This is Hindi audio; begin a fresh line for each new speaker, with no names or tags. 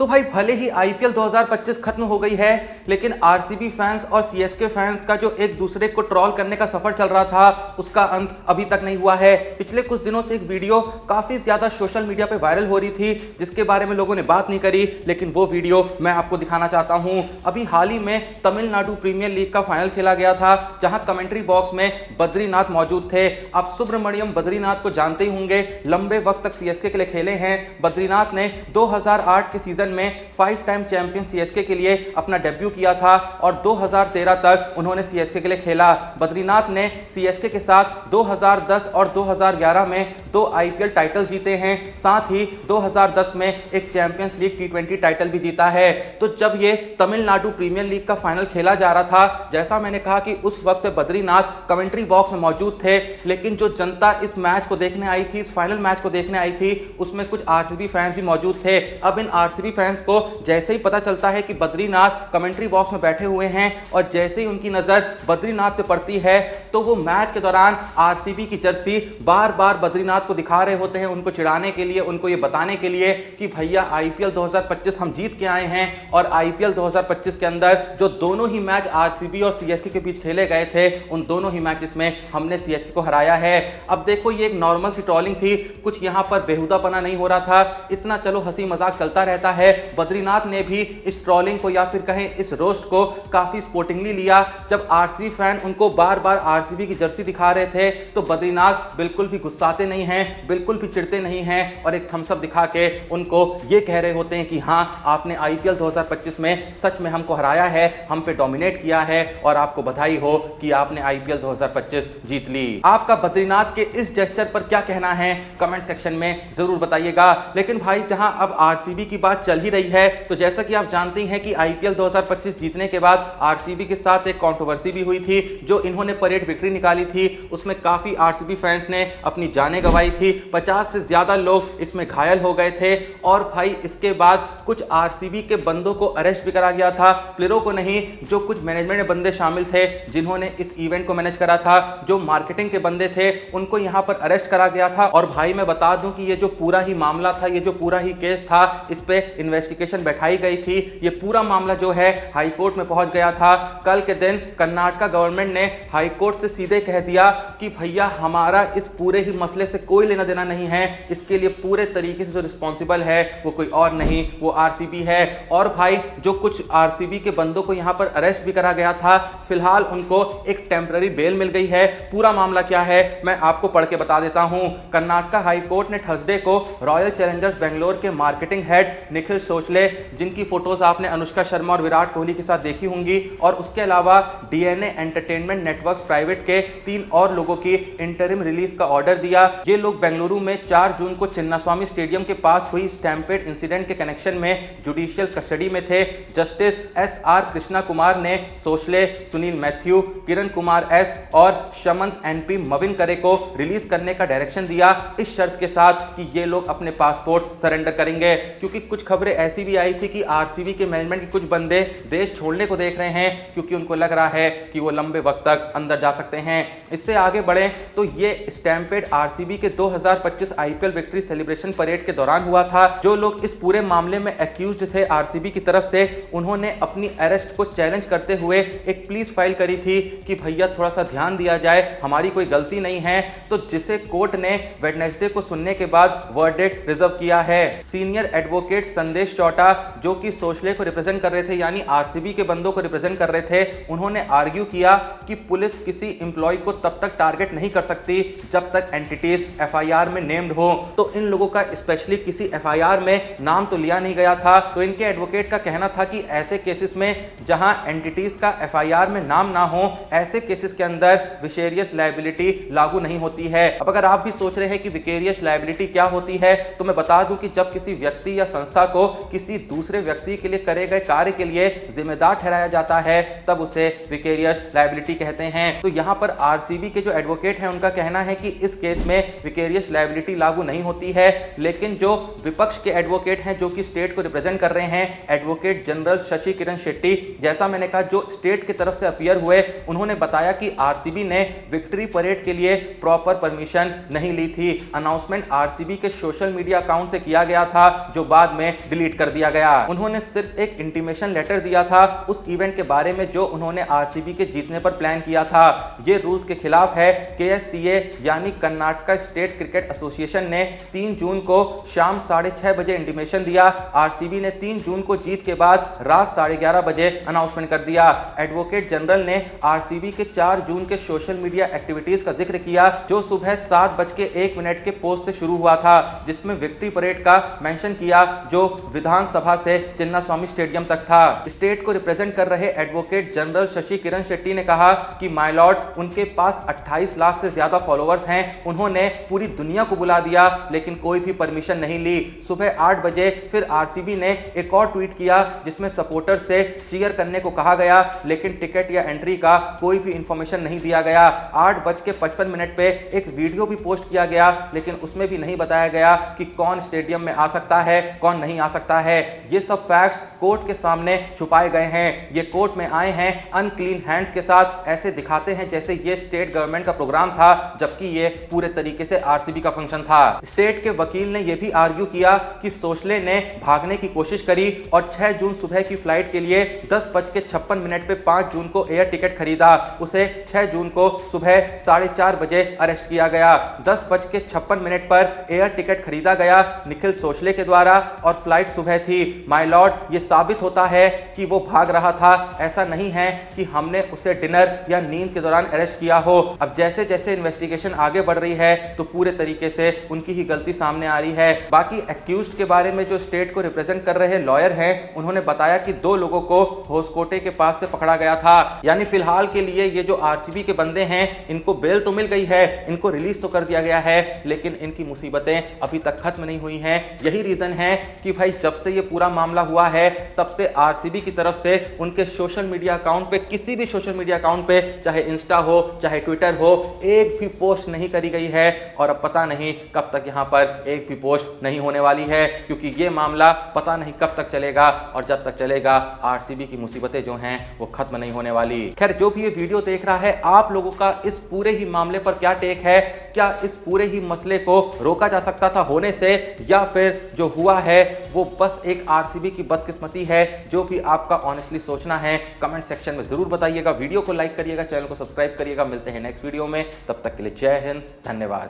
तो भाई भले ही आईपीएल 2025 खत्म हो गई है, लेकिन आरसीबी फैंस और सीएसके फैंस का जो एक दूसरे को ट्रॉल करने का सफर चल रहा था, उसका अंत अभी तक नहीं हुआ है। पिछले कुछ दिनों से एक वीडियो काफी ज्यादा सोशल मीडिया पे वायरल हो रही थी, जिसके बारे में लोगों ने बात नहीं करी, लेकिन वो वीडियो मैं आपको दिखाना चाहता हूं। अभी हाल ही में तमिलनाडु प्रीमियर लीग का फाइनल खेला गया था, जहां कमेंट्री बॉक्स में बद्रीनाथ मौजूद थे। आप सुब्रमण्यम बद्रीनाथ को जानते ही होंगे, लंबे वक्त तक सीएसके के लिए खेले हैं। बद्रीनाथ ने 2008 के सीजन में 5 टाइम चैंपियन सीएसके के लिए अपना डेब्यू किया था और 2013 तक उन्होंने सीएसके के लिए खेला। बद्रीनाथ ने सीएसके के साथ 2010 और 2011 में 2 आईपीएल टाइटल्स जीते हैं, साथ ही 2010 में एक चैंपियंस लीग T20 टाइटल भी जीता है। तो जब ये तमिलनाडु प्रीमियर लीग का फाइनल खेला जा रहा था, जैसा मैंने कहा कि उस वक्त बद्रीनाथ कमेंट्री बॉक्स में मौजूद थे, लेकिन जो जनता इस मैच को देखने आई थी, इस फाइनल मैच को देखने आई थी, उसमें कुछ आरसीबी फैंस भी मौजूद थे। अब इन आरसीबी फैंस को जैसे ही पता चलता है कि बद्रीनाथ कमेंट्री बॉक्स में बैठे हुए हैं और जैसे ही उनकी नजर बद्रीनाथ पे पड़ती है, तो वो मैच के दौरान आरसीबी की जर्सी बार बार बद्रीनाथ को दिखा रहे होते हैं, उनको चिढ़ाने के लिए, उनको ये बताने के लिए कि भैया आईपीएल 2025 हम जीत के आए हैं। और आईपीएल 2025 के अंदर जो दोनों ही मैच आरसीबी और सीएसके के बीच खेले गए थे, उन दोनों ही मैचेस में हमने सीएसके को हराया है। अब देखो, ये एक नॉर्मल सी ट्रोलिंग थी, कुछ यहां पर बेहुदापना नहीं हो रहा था, इतना चलो हंसी मजाक चलता रहता है। बद्रीनाथ ने भी इस ट्रोलिंग को या फिर कहें इस रोस्ट को काफी स्पोर्टिंगली लिया। जब आरसीबी फैन उनको बार बार आरसीबी की जर्सी दिखा रहे थे, तो बद्रीनाथ बिल्कुल भी गुस्साते नहीं हैं, बिल्कुल भी चिढ़ते नहीं हैं और एक थम्स अप दिखा के उनको ये कह रहे होते हैं कि हाँ, आपने आईपीएल 2025 में सच में हमको हराया है, हम पे डोमिनेट किया है और आपको बधाई हो कि आपने आईपीएल 2025 जीत ली। आपका बद्रीनाथ के इस जेस्चर पर क्या कहना है, कमेंट सेक्शन में जरूर बताइएगा। लेकिन भाई, जहां अब आरसीबी की बात चल ही रही है, तो जैसा कि आप जानते हैं कि आईपीएल 2025 जीतने के बाद आरसीबी के साथ एक कंट्रोवर्सी भी हुई थी। जो इन्होंने परेड विक्ट्री निकाली थी, उसमें काफी आरसीबी फैंस ने अपनी जानें गंवाई थी, 50 से ज्यादा लोग इसमें घायल हो गए थे। और भाई, इसके बाद कुछ आरसीबी के बंदों को अरेस्ट भी करा गया था, प्लेयरों को नहीं, जो कुछ मैनेजमेंट बंदे शामिल थे जिन्होंने इस इवेंट को मैनेज करा था, जो मार्केटिंग के बंदे थे, उनको यहां पर अरेस्ट करा गया था। और भाई, मैं बता दूं कि ये जो पूरा ही मामला था, ये जो पूरा ही केस था, इस पे इन्वेस्टिगेशन बैठाई गई थी। ये पूरा मामला जो है हाई कोर्ट में पहुंच गया था। कल के दिन कर्नाटका गवर्नमेंट ने हाई कोर्ट से सीधे कह दिया कि भैया, हमारा इस पूरे ही मसले से कोई लेना देना नहीं है, इसके लिए पूरे तरीके से जो रिस्पॉन्सिबल है वो कोई और नहीं, वो आरसीबी है। और भाई, जो कुछ आरसीबी के बंदों को यहां पर अरेस्ट भी करा गया था, फिलहाल उनको एक टेम्पररी बेल मिल गई है। पूरा मामला क्या है मैं आपको पढ़ के बता देता हूं। कर्नाटका हाई कोर्ट ने थर्सडे को रॉयल चैलेंजर्स बेंगलोर के मार्केटिंग हेड निखिल सोशले, जिनकी फोटोज आपने अनुष्का शर्मा और विराट कोहली के साथ देखी होंगी, और उसके अलावा डीएनए एंटरटेनमेंट नेटवर्क्स प्राइवेट के 3 और लोगों की इंटरिम रिलीज का ऑर्डर दिया। ये लोग बेंगलुरु में 4 जून को चिन्नास्वामी स्टेडियम के पास हुई स्टैम्पेड इंसिडेंट के कनेक्शन में जुडिशियल कस्टडी में थे। जस्टिस एसआर कृष्णा कुमार ने सोशले, सुनील मैथ्यू, किरण कुमार एस और शमंत एनपी मविनकरे को रिलीज करने का डायरेक्शन दिया, इस शर्त के साथ कि ये लोग अपने पासपोर्ट सरेंडर करेंगे। क्योंकि कुछ खबरें ऐसी भी आई थी कि आरसीबी के मैनेजमेंट के कुछ बंदे देश छोड़ने को देख रहे हैं, क्योंकि उनको लग रहा है कि वो लंबे वक्त तक अंदर जा सकते हैं। इससे आगे बढ़े तो ये स्टैम्पेड आरसीबी के 2025 आईपीएल विक्ट्री सेलिब्रेशन परेड के दौरान हुआ था। जो लोग इस पूरे मामले में एक्यूज्ड थे आरसीबी की तरफ से, उन्होंने अपनी अरेस्ट को चैलेंज करते हुए एक प्लीज फाइल करी थी कि भैया थोड़ा सा ध्यान दिया जाए, हमारी कोई गलती नहीं है। तो जिसे कोर्ट ने वेडनेसडे को सुनने के बाद वर्डिक्ट रिजर्व किया है। सीनियर एडवोकेट संदेश चौटा, जो कि सोशले को रिप्रेजेंट कर रहे थे, यानी आरसीबी के बंदों को रिप्रेजेंट कर रहे थे, उन्होंने आर्ग्यू किया कि पुलिस किसी एम्प्लॉय को तब तक टारगेट नहीं कर सकती जब तक एंटिटीज एफआईआर में नेम्ड हो। तो इन लोगों का स्पेशली किसी एफआईआर में नाम तो लिया नहीं गया था। तो इनके एडवोकेट का कहना था कि ऐसे केसेस में जहां एंटिटीज का एफआईआर में नाम ना हो, ऐसे केसेस के अंदर विकेरियस लायबिलिटी लागू नहीं होती है। अब अगर आप भी सोच रहे हैं कि विकेरियस लायबिलिटी क्या होती है, तो मैं बता दूं कि जब किसी व्यक्ति या संस्था को किसी दूसरे व्यक्ति के लिए करे गए कार्य के लिए जिम्मेदार ठहराया जाता है, तब उसे विकेरियस लायबिलिटी कहते हैं। तो यहां पर आरसीबी के जो एडवोकेट हैं, उनका कहना है कि इस केस में विकेरियस लायबिलिटी लागू नहीं होती है। लेकिन जो विपक्ष के एडवोकेट हैं, जो कि स्टेट को रिप्रेजेंट कर रहे हैं, एडवोकेट जनरल शशि किरण शेट्टी, जैसा मैंने कहा, जो स्टेट की तरफ से अपीयर हुए, उन्होंने बताया कि आरसीबी ने विक्ट्री परेड के लिए प्रॉपर परमिशन नहीं ली थी। अनाउंसमेंट आरसीबी के सोशल मीडिया अकाउंट से किया गया था, जो बाद में डिलीट कर दिया गया। उन्होंने सिर्फ एक इंटीमेशन लेटर दिया था उस इवेंट के बारे में जो उन्होंने आरसीबी के जीतने पर प्लान किया था। ये रूल्स के खिलाफ है। KSCA यानी कर्नाटका स्टेट क्रिकेट एसोसिएशन ने 3 जून को शाम 6:30 बजे इंटीमेशन दिया। आरसीबी ने 3 जून को जीत के बाद रात 11:30 बजे अनाउंसमेंट कर दिया। एडवोकेट जनरल ने आरसीबी के 4 जून के सोशल मीडिया एक्टिविटीज का जिक्र किया जो सुबह 7:01 के पोस्ट से शुरू हुआ था, जिसमें विक्ट्री परेड का मेंशन किया जो विधानसभा से चिन्नास्वामी स्टेडियम तक था। स्टेट को रिप्रेजेंट कर रहे एडवोकेट जनरल शशि किरण शेट्टी ने कहा कि माय लॉर्ड, उनके पास 28 लाख से ज्यादा फॉलोअर्स हैं। उन्होंने पूरी दुनिया को बुला दिया लेकिन कोई भी परमिशन नहीं ली। सुबह 8 बजे फिर आरसीबी ने एक और ट्वीट किया जिसमें सपोर्टर से चीयर करने को कहा गया लेकिन टिकट या एंट्री का कोई भी इंफॉर्मेशन नहीं दिया गया। 8:55 पे एक वीडियो भी पोस्ट किया गया लेकिन उसमें भी नहीं बताया गया कि कौन स्टेडियम में आ सकता है, कौन नहीं आ सकता है। ये सब फैक्ट्स कोर्ट के सामने छुपाए गए हैं। ये कोर्ट में आए हैं अनक्लीन हैंड्स के साथ। ऐसे दिखाते हैं जैसे ये स्टेट गवर्नमेंट का प्रोग्राम था जबकि ये पूरे तरीके से आरसीबी का फंक्शन था। स्टेट के वकील ने यह भी आर्ग्यू किया कि सोशले ने भागने की कोशिश करी और 6 जून सुबह की फ्लाइट के लिए 10:56 पे 5 जून को एयर टिकट खरीदा। उसे 6 जून को सुबह 4:30 बजे अरेस्ट किया गया। 10:56 पर एयर टिकट खरीदा गया निखिल सोशले के द्वारा और फ्लाइट सुबह थी। माय लॉर्ड, ये साबित होता है कि वो भाग रहा था। ऐसा नहीं है कि हमने उसे डिनर या नींद के दौरान अरेस्ट किया हो। अब जैसे जैसे इन्वेस्टिगेशन आगे बढ़ रही है तो पूरे तरीके से उनकी ही गलती सामने आ रही है। बाकी एक्यूज्ड के बारे में जो स्टेट को रिप्रेजेंट कर रहे लॉयर हैं, उन्होंने बताया कि 2 लोगों को होसकोटे के पास से पकड़ा गया था। यानी फिलहाल के लिए ये जो आरसीबी के बंदे हैं इनको बेल तो मिल गई है, इनको रिलीज तो कर दिया गया है, लेकिन इनकी मुसीबतें अभी तक खत्म नहीं हुई हैं। यही रीजन है कि भाई जब से ये पूरा मामला हुआ है तब से आरसीबी की तरफ से उनके सोशल मीडिया अकाउंट पे, किसी भी सोशल मीडिया अकाउंट पे, चाहे इंस्टा हो चाहे ट्विटर हो, एक भी पोस्ट नहीं करी गई है। और अब पता नहीं कब तक यहां पर एक भी पोस्ट नहीं होने वाली है क्योंकि ये मामला पता नहीं कब तक चलेगा और जब तक चलेगा आरसीबी की मुसीबतें जो हैं वो खत्म नहीं होने वाली। खैर, जो भी ये वीडियो देख रहा है, आप लोगों का इस पूरे ही मामले पर क्या टेक है? क्या इस पूरे ही मसले को रोका जा सकता था होने से, या फिर जो हुआ है वो बस एक आरसीबी की बदकिस्मती है? जो भी आपका ऑनेस्टली सोचना है कमेंट सेक्शन में जरूर बताइएगा। वीडियो को लाइक करिएगा, चैनल को सब्सक्राइब करिएगा। मिलते हैं नेक्स्ट वीडियो में, तब तक के लिए जय हिंद, धन्यवाद।